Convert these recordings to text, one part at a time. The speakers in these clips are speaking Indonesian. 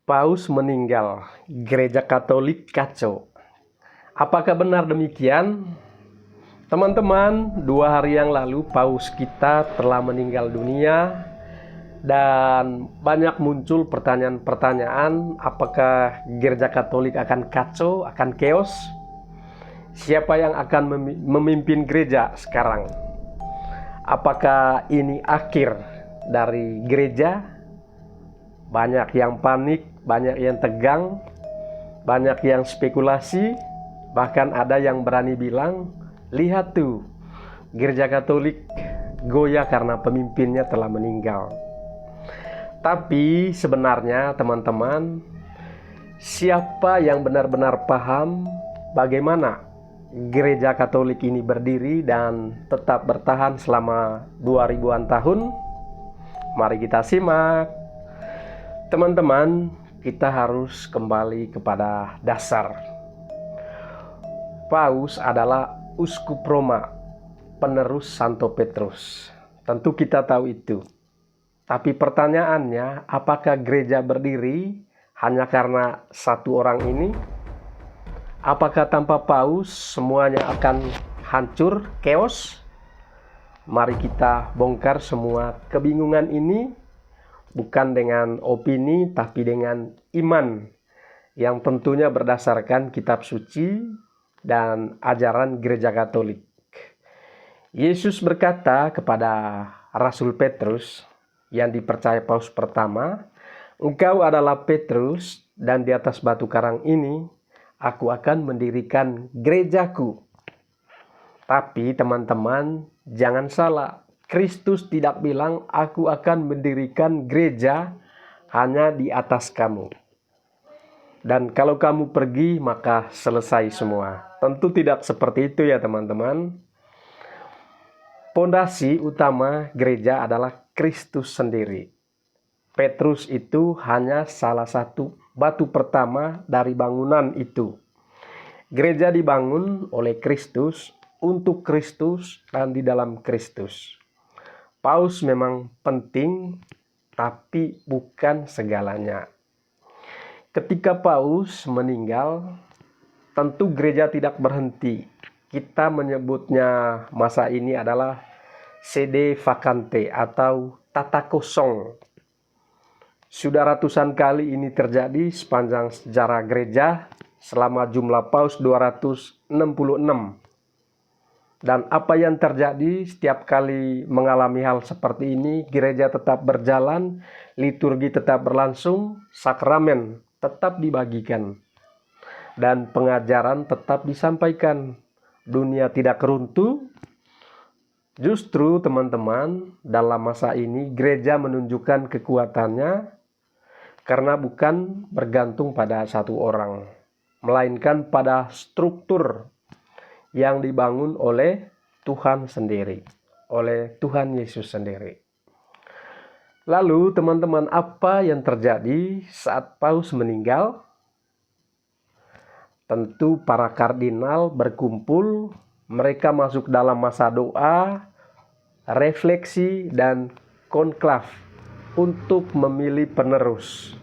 Paus meninggal, Gereja Katolik kacau. Apakah benar demikian? Teman-teman, 2 hari yang lalu Paus kita telah meninggal dunia dan banyak muncul pertanyaan-pertanyaan, apakah Gereja Katolik akan kacau, akan chaos? Siapa yang akan memimpin gereja sekarang? Apakah ini akhir dari gereja? Banyak yang panik, banyak yang tegang, banyak yang spekulasi, bahkan ada yang berani bilang, lihat tuh, Gereja Katolik goyah karena pemimpinnya telah meninggal. Tapi sebenarnya teman-teman, siapa yang benar-benar paham bagaimana Gereja Katolik ini berdiri dan tetap bertahan selama 2000-an tahun? Mari kita simak. Teman-teman, kita harus kembali kepada dasar. Paus adalah uskup Roma, penerus Santo Petrus. Tentu kita tahu itu. Tapi pertanyaannya, apakah gereja berdiri hanya karena satu orang ini? Apakah tanpa Paus semuanya akan hancur, chaos? Mari kita bongkar semua kebingungan ini, bukan dengan opini, tapi dengan iman yang tentunya berdasarkan kitab suci dan ajaran Gereja Katolik. Yesus berkata kepada Rasul Petrus yang dipercaya Paus pertama, "Engkau adalah Petrus, dan di atas batu karang ini aku akan mendirikan gerejaku." Tapi teman-teman, jangan salah. Kristus tidak bilang, "Aku akan mendirikan gereja hanya di atas kamu. Dan kalau kamu pergi, maka selesai semua." Tentu tidak seperti itu ya teman-teman. Pondasi utama gereja adalah Kristus sendiri. Petrus itu hanya salah satu batu pertama dari bangunan itu. Gereja dibangun oleh Kristus, untuk Kristus, dan di dalam Kristus. Paus memang penting, tapi bukan segalanya. Ketika Paus meninggal, tentu gereja tidak berhenti. Kita menyebutnya masa ini adalah sede vacante atau tata kosong. Sudah ratusan kali ini terjadi sepanjang sejarah gereja selama jumlah Paus 266. Dan apa yang terjadi setiap kali mengalami hal seperti ini, gereja tetap berjalan, liturgi tetap berlangsung, sakramen tetap dibagikan, dan pengajaran tetap disampaikan. Dunia tidak runtuh. Justru teman-teman, dalam masa ini gereja menunjukkan kekuatannya karena bukan bergantung pada satu orang, melainkan pada struktur yang dibangun oleh Tuhan sendiri, oleh Tuhan Yesus sendiri. Lalu teman-teman, apa yang terjadi saat Paus meninggal? Tentu para kardinal berkumpul, mereka masuk dalam masa doa, refleksi, dan konklav untuk memilih penerus.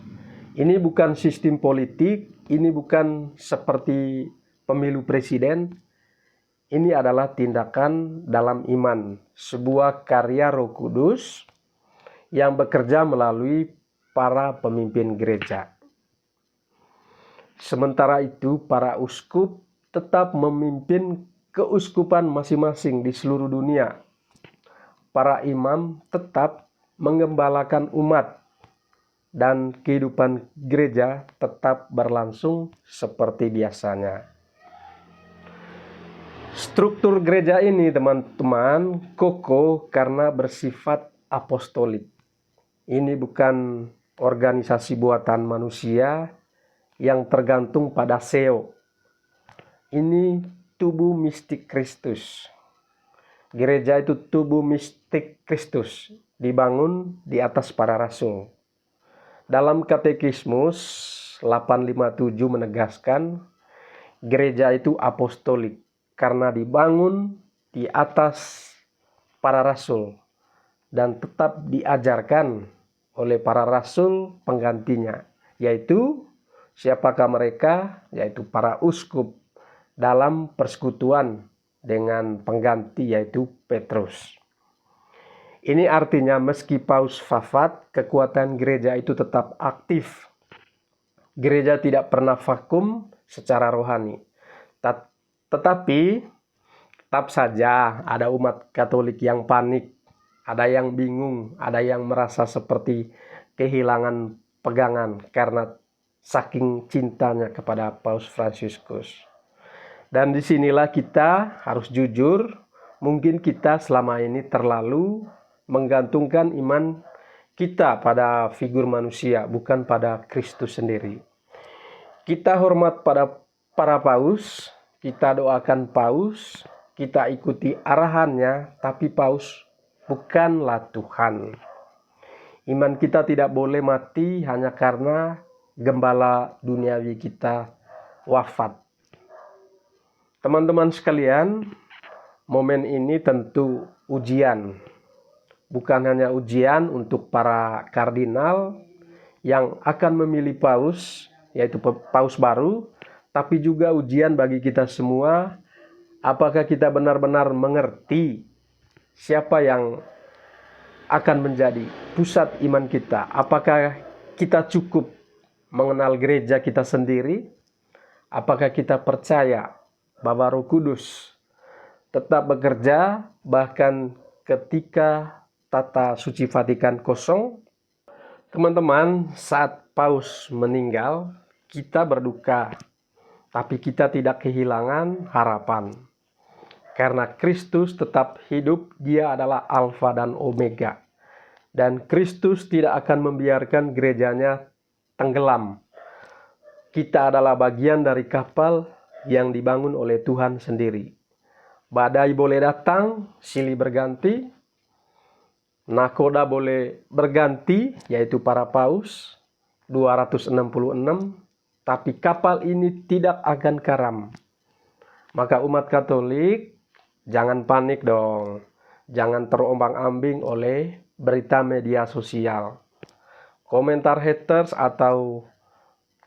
Ini bukan sistem politik, ini bukan seperti pemilu presiden. Ini adalah tindakan dalam iman, sebuah karya Roh Kudus yang bekerja melalui para pemimpin gereja. Sementara itu, para uskup tetap memimpin keuskupan masing-masing di seluruh dunia. Para imam tetap mengembalakan umat, dan kehidupan gereja tetap berlangsung seperti biasanya. Struktur gereja ini teman-teman kokoh karena bersifat apostolik. Ini bukan organisasi buatan manusia yang tergantung pada SEO. Ini tubuh mistik Kristus. Gereja itu tubuh mistik Kristus, dibangun di atas para rasul. Dalam Katekismus 857 menegaskan, gereja itu apostolik karena dibangun di atas para rasul dan tetap diajarkan oleh para rasul penggantinya, yaitu siapakah mereka? Yaitu para uskup dalam persekutuan dengan pengganti yaitu Petrus. Ini artinya meski Paus wafat, kekuatan gereja itu tetap aktif. Gereja tidak pernah vakum secara rohani. Tetapi tetap saja ada umat Katolik yang panik, ada yang bingung, ada yang merasa seperti kehilangan pegangan karena saking cintanya kepada Paus Fransiskus. Dan disinilah kita harus jujur, mungkin kita selama ini terlalu menggantungkan iman kita pada figur manusia, bukan pada Kristus sendiri. Kita hormat pada para paus, kita doakan paus, kita ikuti arahannya, tapi paus bukanlah Tuhan. Iman kita tidak boleh mati hanya karena gembala duniawi kita wafat. Teman-teman sekalian, momen ini tentu ujian. Bukan hanya ujian untuk para kardinal yang akan memilih paus, yaitu paus baru, tapi juga ujian bagi kita semua. Apakah kita benar-benar mengerti siapa yang akan menjadi pusat iman kita? Apakah kita cukup mengenal gereja kita sendiri? Apakah kita percaya bahwa Roh Kudus tetap bekerja bahkan ketika tata suci Vatikan kosong? Teman-teman, saat Paus meninggal, kita berduka, tapi kita tidak kehilangan harapan. Karena Kristus tetap hidup, Dia adalah Alfa dan Omega. Dan Kristus tidak akan membiarkan gerejanya tenggelam. Kita adalah bagian dari kapal yang dibangun oleh Tuhan sendiri. Badai boleh datang, silih berganti, nakoda boleh berganti, yaitu para paus, 266, tapi kapal ini tidak akan karam. Maka umat Katolik, jangan panik dong. Jangan terombang-ambing oleh berita media sosial, komentar haters atau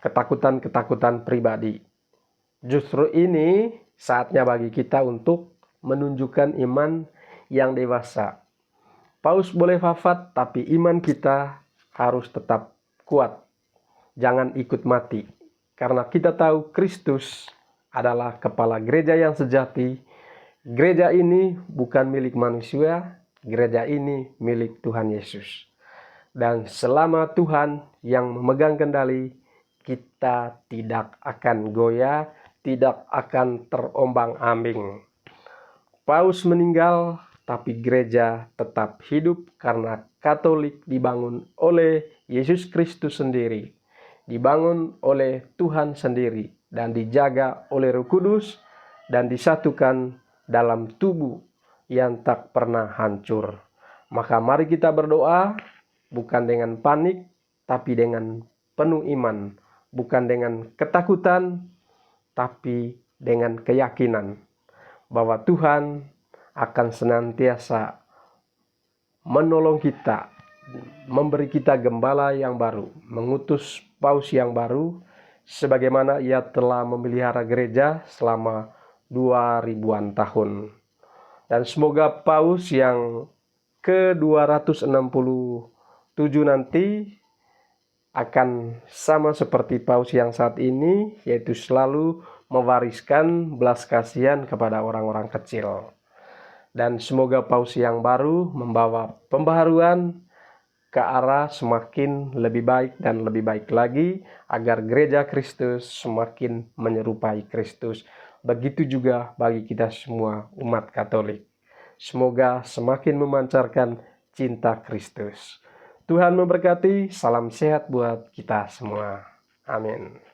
ketakutan-ketakutan pribadi. Justru ini saatnya bagi kita untuk menunjukkan iman yang dewasa. Paus boleh wafat, tapi iman kita harus tetap kuat. Jangan ikut mati. Karena kita tahu Kristus adalah kepala gereja yang sejati. Gereja ini bukan milik manusia, gereja ini milik Tuhan Yesus. Dan selama Tuhan yang memegang kendali, kita tidak akan goyah, tidak akan terombang-ambing. Paus meninggal, tapi gereja tetap hidup karena Katolik dibangun oleh Yesus Kristus sendiri, dibangun oleh Tuhan sendiri, dan dijaga oleh Roh Kudus, dan disatukan dalam tubuh yang tak pernah hancur. Maka mari kita berdoa, bukan dengan panik, tapi dengan penuh iman, bukan dengan ketakutan, tapi dengan keyakinan bahwa Tuhan akan senantiasa menolong kita, memberi kita gembala yang baru, mengutus paus yang baru, sebagaimana Ia telah memelihara gereja selama 2000-an tahun. Dan semoga paus yang ke-267 nanti akan sama seperti paus yang saat ini, yaitu selalu mewariskan belas kasihan kepada orang-orang kecil. Dan semoga paus yang baru membawa pembaharuan ke arah semakin lebih baik dan lebih baik lagi, agar gereja Kristus semakin menyerupai Kristus. Begitu juga bagi kita semua umat Katolik. Semoga semakin memancarkan cinta Kristus. Tuhan memberkati, salam sehat buat kita semua. Amin.